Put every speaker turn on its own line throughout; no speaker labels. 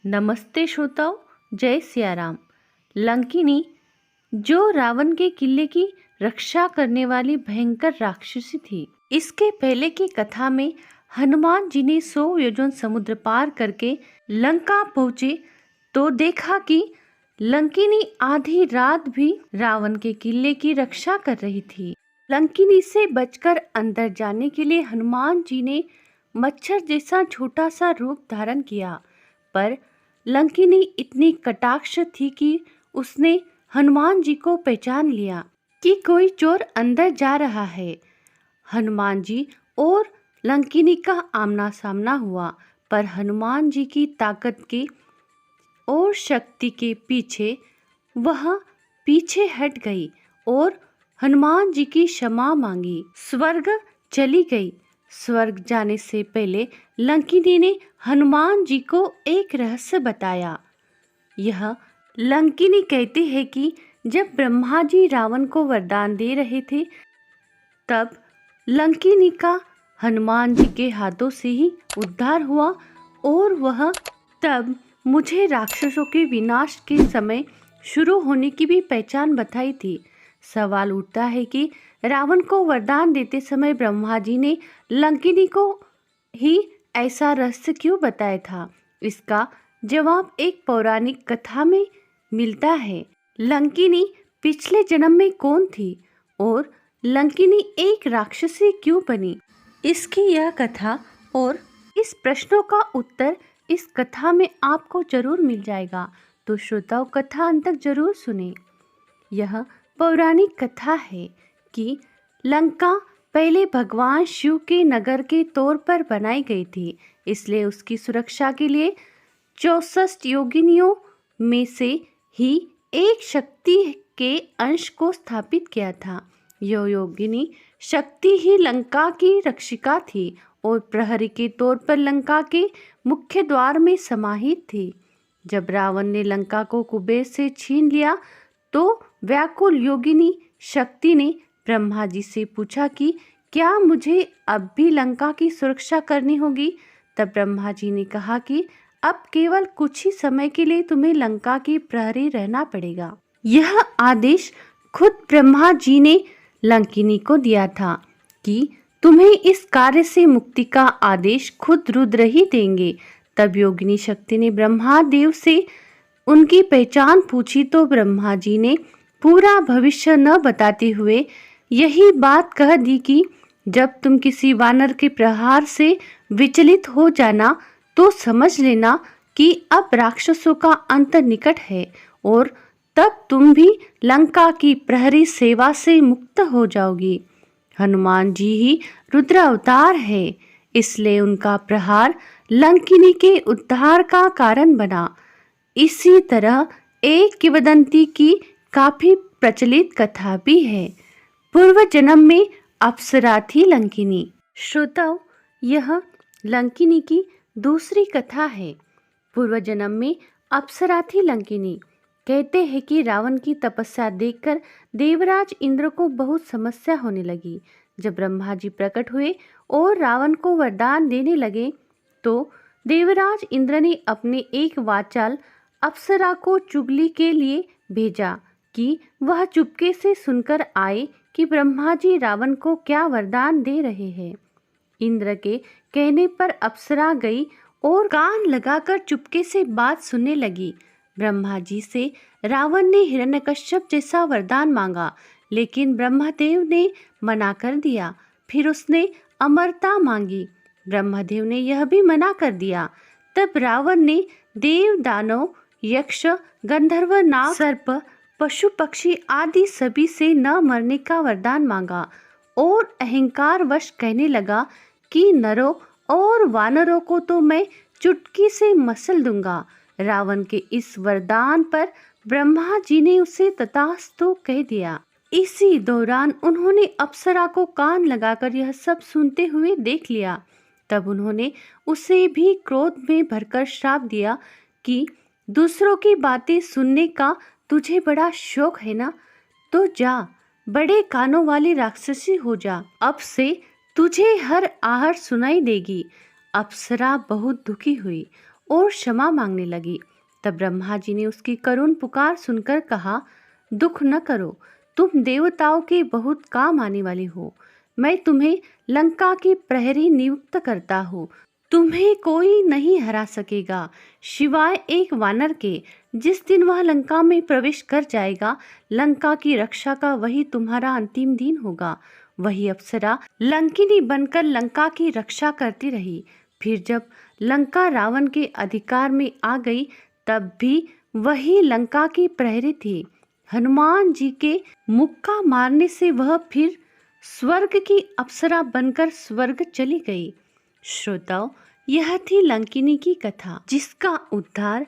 नमस्ते श्रोताओं, जय सिया राम। लंकिनी जो रावण के किले की रक्षा करने वाली भयंकर राक्षसी थी। इसके पहले की कथा में हनुमान जी ने 100 योजन समुद्र पार करके लंका पहुंचे तो देखा कि लंकिनी आधी रात भी रावण के किले की रक्षा कर रही थी। लंकिनी से बचकर अंदर जाने के लिए हनुमान जी ने मच्छर जैसा छोटा सा रूप धारण किया, पर लंकिनी इतनी कटाक्ष थी कि उसने हनुमान जी को पहचान लिया कि कोई चोर अंदर जा रहा है। हनुमान जी और लंकिनी का आमना सामना हुआ, पर हनुमान जी की ताकत के और शक्ति के पीछे वह पीछे हट गई और हनुमान जी की क्षमा मांगी। स्वर्ग चली गई। स्वर्ग जाने से पहले लंकिनी ने हनुमान जी को एक रहस्य बताया। यह लंकिनी कहती है कि जब ब्रह्मा जी रावण को वरदान दे रहे थे, तब लंकिनी का हनुमान जी के हाथों से ही उद्धार हुआ और वह तब मुझे राक्षसों के विनाश के समय शुरू होने की भी पहचान बताई थी। सवाल उठता है कि रावण को वरदान देते समय ब्रह्मा जी ने लंकिनी को ही ऐसा रहस्य क्यों बताया था? इसका जवाब एक पौराणिक कथा में मिलता है। लंकिनी पिछले जन्म में कौन थी और लंकिनी एक राक्षसी क्यों बनी? इसकी यह कथा और इस प्रश्नों का उत्तर इस कथा में आपको जरूर मिल जाएगा, तो श्रोताओं कथा अंत तक जरूर सुने। यह पौराणिक कथा है कि लंका पहले भगवान शिव के नगर के तौर पर बनाई गई थी, इसलिए उसकी सुरक्षा के लिए 64 योगिनियों में से ही एक शक्ति के अंश को स्थापित किया था। यह योगिनी शक्ति ही लंका की रक्षिका थी और प्रहरी के तौर पर लंका के मुख्य द्वार में समाहित थी। जब रावण ने लंका को कुबेर से छीन लिया तो व्याकुल योगिनी शक्ति ने ब्रह्मा जी से पूछा कि क्या मुझे अब भी लंका की सुरक्षा करनी होगी? तब ब्रह्मा जी ने कहा कि अब केवल कुछ ही समय के लिए तुम्हें लंका की प्रहरी रहना पड़ेगा। यह आदेश खुद ब्रह्मा जी ने लंकिनी को दिया था कि तुम्हें इस कार्य से मुक्ति का आदेश खुद रुद्र ही देंगे। तब योगिनी शक्ति ने ब्रह्मा देव से उनकी पहचान पूछी तो ब्रह्मा जी ने पूरा भविष्य न बताते हुए यही बात कह दी कि जब तुम किसी वानर के प्रहार से विचलित हो जाना तो समझ लेना कि अब राक्षसों का अंत निकट है और तब तुम भी लंका की प्रहरी सेवा से मुक्त हो जाओगी। हनुमान जी ही रुद्र अवतार है, इसलिए उनका प्रहार लंकिनी के उद्धार का कारण बना। इसी तरह एक किंवदंती की काफी प्रचलित कथा भी है। पूर्व जन्म में अप्सरा थी लंकिनी। श्रोताओं, यह लंकिनी की दूसरी कथा है। पूर्व जन्म में अप्सरा थी लंकिनी। कहते हैं कि रावण की तपस्या देखकर देवराज इंद्र को बहुत समस्या होने लगी। जब ब्रह्मा जी प्रकट हुए और रावण को वरदान देने लगे तो देवराज इंद्र ने अपने एक वाचाल अप्सरा को चुगली के लिए भेजा कि वह चुपके से सुनकर आए कि ब्रह्मा जी रावण को क्या वरदान दे रहे हैं। इंद्र के कहने पर अप्सरा गई और कान लगाकर चुपके से बात सुनने लगी। ब्रह्मा जी से रावण ने हिरण्यकश्यप जैसा वरदान मांगा, लेकिन ब्रह्मदेव ने मना कर दिया। फिर उसने अमरता मांगी, ब्रह्मदेव ने यह भी मना कर दिया। तब रावण ने देव, दानव, यक्ष, गंधर्व, नाग, सर्प, पशु पक्षी आदि सभी से न मरने का वरदान मांगा और अहंकार वश कहने लगा कि नरों और वानरों को तो मैं चुटकी से मसल दूंगा। रावण के इस वरदान पर ब्रह्मा जी ने उसे तथास्तु कह दिया। इसी दौरान उन्होंने अप्सरा को कान लगाकर यह सब सुनते हुए देख लिया। तब उन्होंने उसे भी क्रोध में भरकर श्राप दिया कि दूसरों की बातें सुनने का तुझे बड़ा शौक है ना, तो जा बड़े कानों वाली राक्षसी हो जा। अब से तुझे हर आहट सुनाई देगी। अप्सरा बहुत दुखी हुई और क्षमा मांगने लगी। तब ब्रह्मा जी ने उसकी करुण पुकार सुनकर कहा, दुख न करो, तुम देवताओं के बहुत काम आने वाले हो। मैं तुम्हें लंका की प्रहरी नियुक्त करता हूँ। तुम्हें कोई नहीं हरा सकेगा सिवाय एक वानर के। जिस दिन वह लंका में प्रवेश कर जाएगा, लंका की रक्षा का वही तुम्हारा अंतिम दिन होगा। वही अप्सरा लंकिनी बनकर लंका की रक्षा करती रही। फिर जब लंका रावण के अधिकार में आ गई, तब भी वही लंका की प्रहरी थी। हनुमान जी के मुक्का मारने से वह फिर स्वर्ग की अप्सरा बनकर स्वर्ग चली गई। श्रोताओं, यह थी लंकिनी की कथा, जिसका उद्धार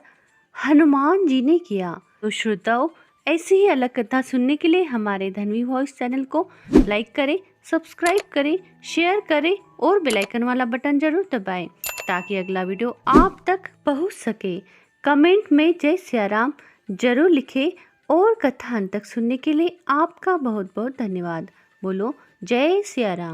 हनुमान जी ने किया। तो श्रोताओं, ऐसी ही अलग कथा सुनने के लिए हमारे धन्वी वॉइस चैनल को लाइक करें, सब्सक्राइब करें, शेयर करें और बेल आइकन वाला बटन जरूर दबाएं, ताकि अगला वीडियो आप तक पहुंच सके। कमेंट में जय सियाराम जरूर लिखें और कथा अंत तक सुनने के लिए आपका बहुत बहुत धन्यवाद। बोलो जय सियाराम।